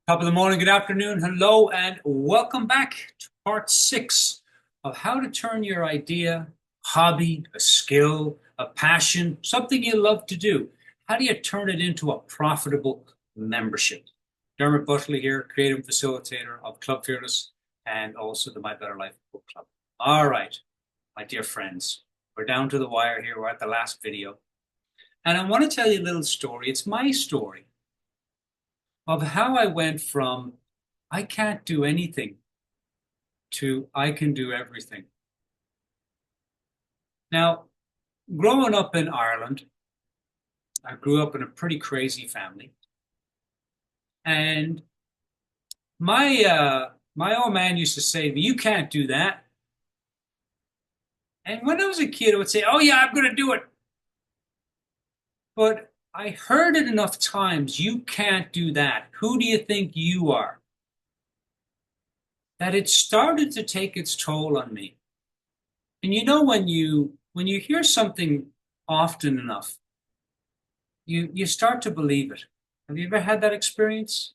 Top of the morning, good afternoon, hello, and welcome back to part six of how to turn your idea, hobby, a skill, a passion, something you love to do. How do you turn it into a profitable membership? Dermot Butley here, creative facilitator of Club Fearless and also the My Better Life Book Club. All right, my dear friends, we're down to the wire here. We're at the last video. And I want to tell you a little story. It's my story of how I went from I can't do anything to I can do everything. Now, growing up in Ireland, I grew up in a pretty crazy family. And my old man used to say to me, "You can't do that." And when I was a kid, I would say, "Oh yeah, I'm gonna do it." But I heard it enough times, "You can't do that. Who do you think you are?" That it started to take its toll on me. And you know when you hear something often enough, you start to believe it. Have you ever had that experience?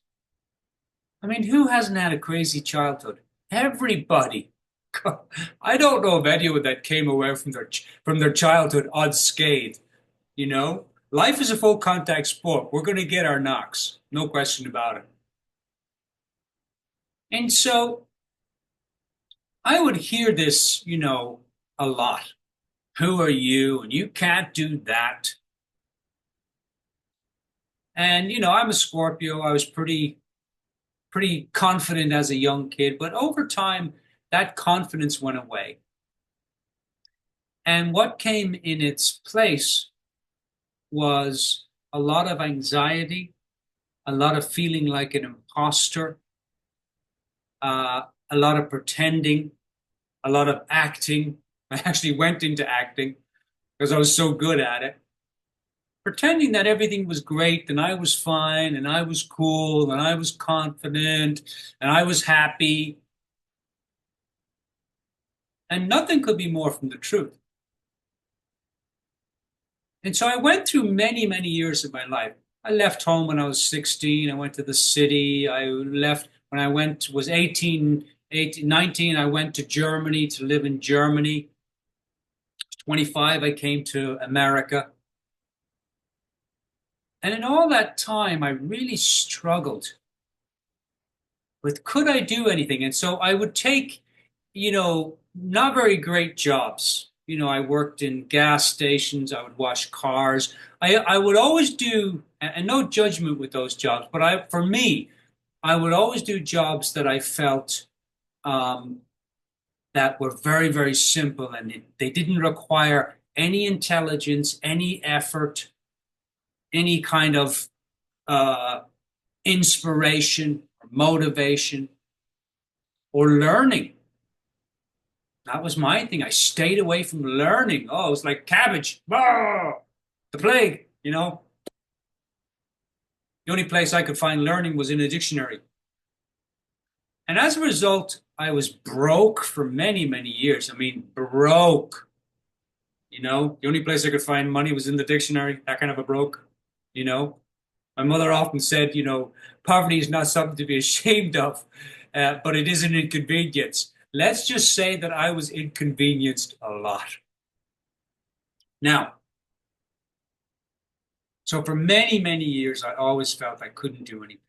I mean, who hasn't had a crazy childhood? Everybody. I don't know of anyone that came away from their childhood unscathed. You know, life is a full contact sport. We're going to get our knocks, no question about it. And so I would hear this, a lot. Who are you? And you can't do that. And I'm a Scorpio. I was pretty confident as a young kid, but over time, that confidence went away. And what came in its place was a lot of anxiety, a lot of feeling like an imposter, a lot of pretending, a lot of acting. I actually went into acting because I was so good at it, pretending that everything was great and I was fine and I was cool and I was confident and I was happy. And nothing could be more from the truth. And so I went through many, many years of my life. I left home when I was 16. I went to the city. I left when I was 19. I went to Germany to live in Germany. 25, I came to America. And in all that time, I really struggled with could I do anything? And so I would take, not very great jobs. I worked in gas stations, I would wash cars. I would always do, and no judgment with those jobs, but for me, I would always do jobs that I felt um, that were very, very simple and they didn't require any intelligence, any effort, any kind of uh, inspiration or motivation or learning. That was my thing. I stayed away from learning. Oh, it was like cabbage. Ah, the plague, The only place I could find learning was in a dictionary. And as a result, I was broke for many, many years. I mean, broke. The only place I could find money was in the dictionary, that kind of a broke, you know. My mother often said, poverty is not something to be ashamed of, but it is an inconvenience. Let's just say that I was inconvenienced a lot. Now, so for many, many years, I always felt I couldn't do anything.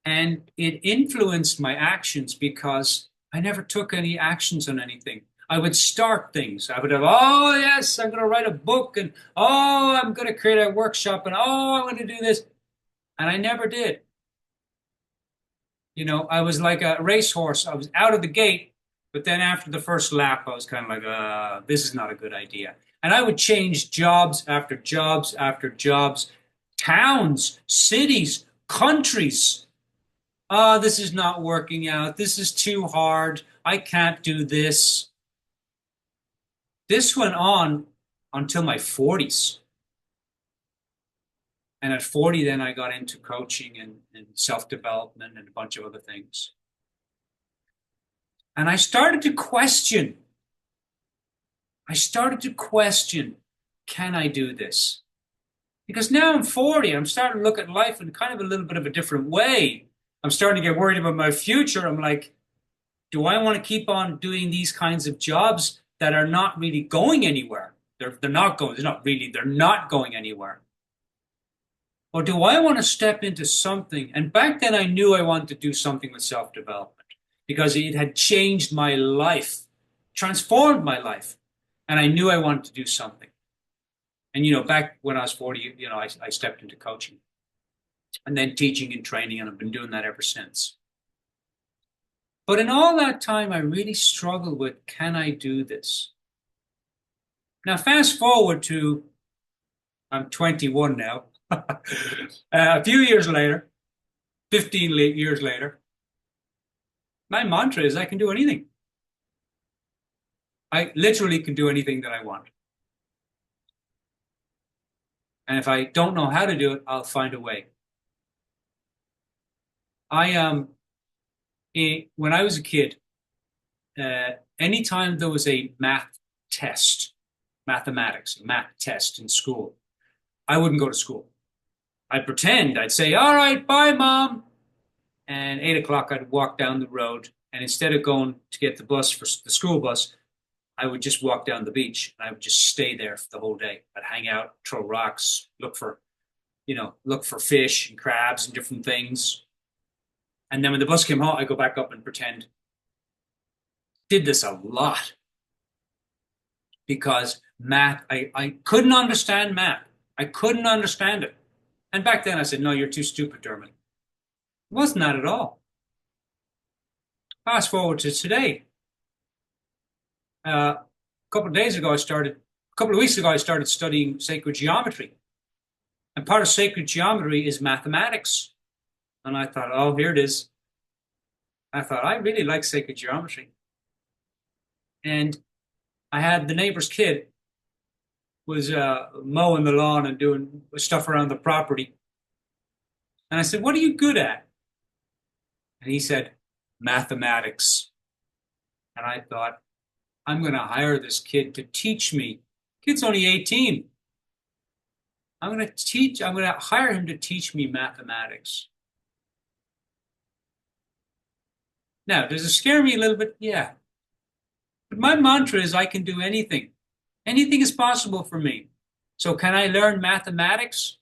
And it influenced my actions because I never took any actions on anything. I would start things. I would have, oh, yes, I'm going to write a book, and oh, I'm going to create a workshop, and oh, I'm going to do this. And I never did. I was like a racehorse. I was out of the gate, but then after the first lap, I was kind of like, this is not a good idea. And I would change jobs after jobs after jobs, towns, cities, countries. This is not working out. This is too hard. I can't do this. This went on until my 40s. And at 40, then I got into coaching and self-development and a bunch of other things. And I started to question. Can I do this? Because now I'm 40, I'm starting to look at life in kind of a little bit of a different way. I'm starting to get worried about my future. I'm like, do I want to keep on doing these kinds of jobs that are not really going anywhere? They're not going, they're not going anywhere. Or do I want to step into something? And back then I knew I wanted to do something with self-development because it had changed my life, transformed my life. And I knew I wanted to do something. And, back when I was 40, I stepped into coaching and then teaching and training, and I've been doing that ever since. But in all that time, I really struggled with, can I do this? Now, fast forward to, I'm 21 now. A few years later, 15 years later, my mantra is I can do anything. I literally can do anything that I want. And if I don't know how to do it, I'll find a way. When I was a kid, anytime there was a math test, mathematics, a math test in school, I wouldn't go to school. I'd pretend, I'd say, all right, bye, mom. And 8 o'clock, I'd walk down the road. And instead of going to get the bus for the school bus, I would just walk down the beach and I would just stay there for the whole day. I'd hang out, throw rocks, look for fish and crabs and different things. And then when the bus came home, I go back up and pretend. Did this a lot because math, I couldn't understand math. I couldn't understand it. And back then I said, no, you're too stupid, Dermot. It wasn't that at all. Fast forward to today. A couple of weeks ago, I started studying sacred geometry. And part of sacred geometry is mathematics. And I thought, oh, here it is. I thought, I really like sacred geometry. And I had the neighbor's kid was mowing the lawn and doing stuff around the property. And I said, what are you good at? And he said, mathematics. And I thought, I'm going to hire this kid to teach me. Kid's only 18. I'm going to hire him to teach me mathematics. Now, does it scare me a little bit? Yeah. But my mantra is I can do anything. Anything is possible for me. So can I learn mathematics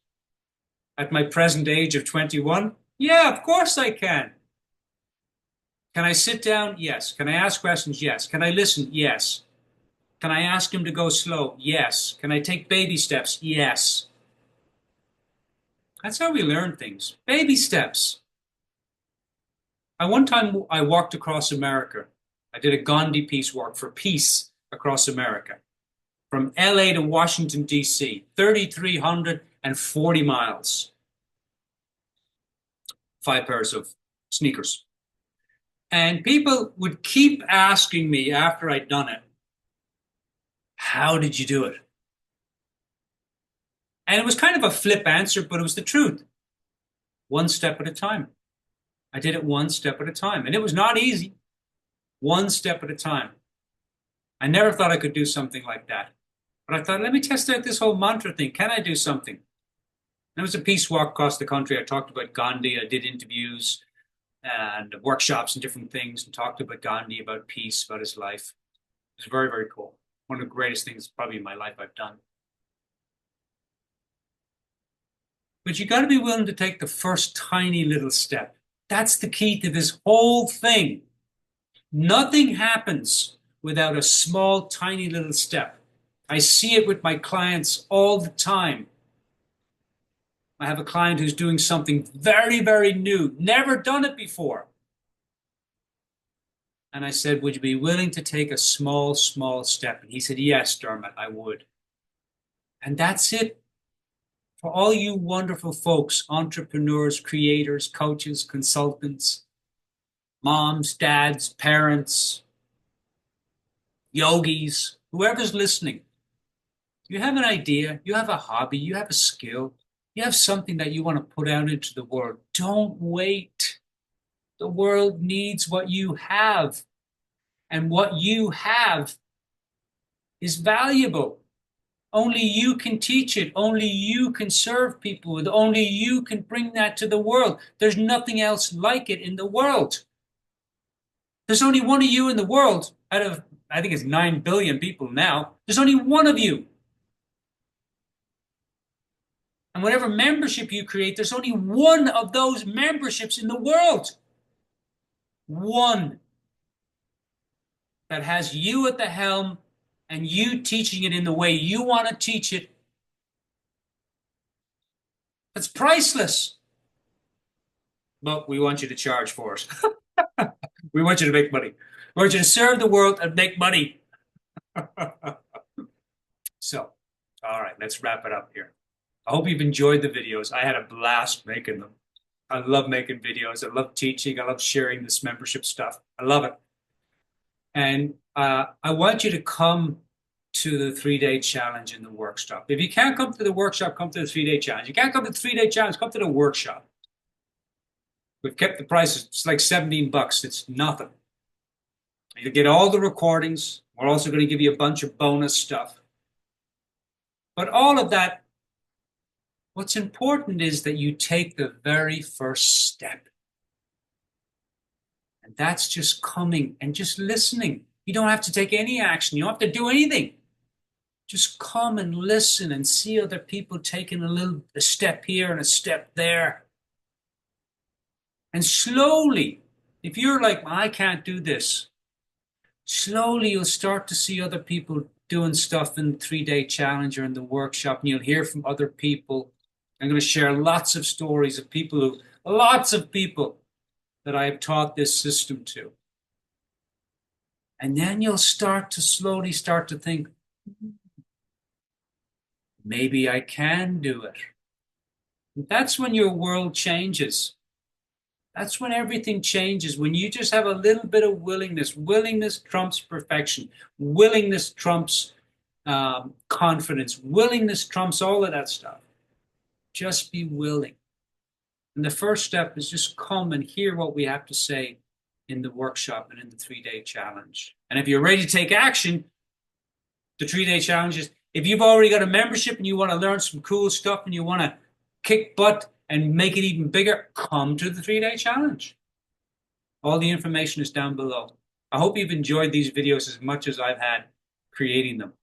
at my present age of 21? Yeah, of course I can. Can I sit down? Yes. Can I ask questions? Yes. Can I listen? Yes. Can I ask him to go slow? Yes. Can I take baby steps? Yes. That's how we learn things. Baby steps. One time I walked across America. I did a Gandhi peace walk for peace across America. From LA to Washington, D.C., 3,340 miles. 5 pairs of sneakers. And people would keep asking me after I'd done it, how did you do it? And it was kind of a flip answer, but it was the truth. One step at a time. I did it one step at a time. And it was not easy. One step at a time. I never thought I could do something like that. But I thought, let me test out this whole mantra thing. Can I do something? And it was a peace walk across the country. I talked about Gandhi. I did interviews and workshops and different things and talked about Gandhi, about peace, about his life. It was very, very cool. One of the greatest things probably in my life I've done. But you got to be willing to take the first tiny little step. That's the key to this whole thing. Nothing happens without a small, tiny little step. I see it with my clients all the time. I have a client who's doing something very, very new, never done it before. And I said, would you be willing to take a small, small step? And he said, yes, Dermot, I would. And that's it. For all you wonderful folks, entrepreneurs, creators, coaches, consultants, moms, dads, parents, yogis, whoever's listening, you have an idea, you have a hobby, you have a skill, you have something that you want to put out into the world. Don't wait. The world needs what you have. And what you have is valuable. Only you can teach it. Only you can serve people with. Only you can bring that to the world. There's nothing else like it in the world. There's only one of you in the world out of, I think it's 9 billion people now. There's only one of you. And whatever membership you create, there's only one of those memberships in the world. One that has you at the helm and you teaching it in the way you want to teach it. It's priceless. But we want you to charge for it. We want you to make money. We want you to serve the world and make money. So, all right, let's wrap it up here. I hope you've enjoyed the videos. I had a blast making them. I love making videos. I love teaching. I love sharing this membership stuff. I love it. And I want you to come to the 3-day challenge in the workshop. If you can't come to the workshop, come to the 3-day challenge. You can't come to the 3-day challenge, come to the workshop. We've kept the prices. It's like $17. It's nothing. You get all the recordings. We're also going to give you a bunch of bonus stuff. But all of that, what's important is that you take the very first step. And that's just coming and just listening. You don't have to take any action. You don't have to do anything. Just come and listen and see other people taking a step here and a step there. And slowly, if you're like, I can't do this, slowly you'll start to see other people doing stuff in the 3-day challenge or in the workshop, and you'll hear from other people. I'm going to share lots of stories of lots of people that I have taught this system to. And then you'll slowly start to think, maybe I can do it. And that's when your world changes. That's when everything changes. When you just have a little bit of willingness. Willingness trumps perfection. Willingness trumps confidence. Willingness trumps all of that stuff. Just be willing. And the first step is just come and hear what we have to say in the workshop and in the 3-day challenge. And if you're ready to take action, the 3-day challenge is, if you've already got a membership and you want to learn some cool stuff and you want to kick butt and make it even bigger, come to the 3-day challenge. All the information is down below. I hope you've enjoyed these videos as much as I've had creating them.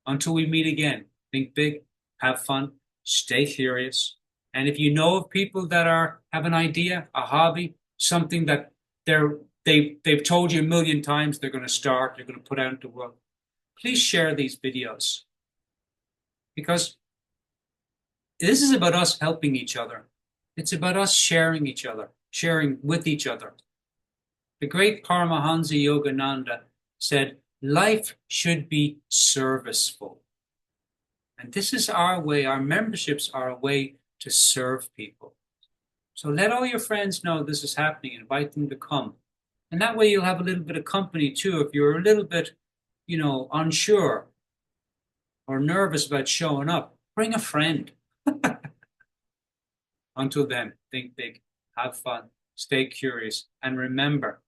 Until we meet again, think big, have fun, stay curious. And if you know of people that have an idea, a hobby, something that they've told you a million times they're going to start, they're going to put out into the world, please share these videos. Because this is about us helping each other. It's about us sharing with each other. The great Paramahansa Yogananda said, life should be serviceful. And this is our way. Our memberships are a way to serve people. So let all your friends know this is happening. Invite them to come. And that way you'll have a little bit of company too. If you're a little bit, unsure or nervous about showing up, bring a friend. Until then, think big, have fun, stay curious, and remember,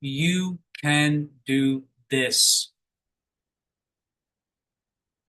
you can do this.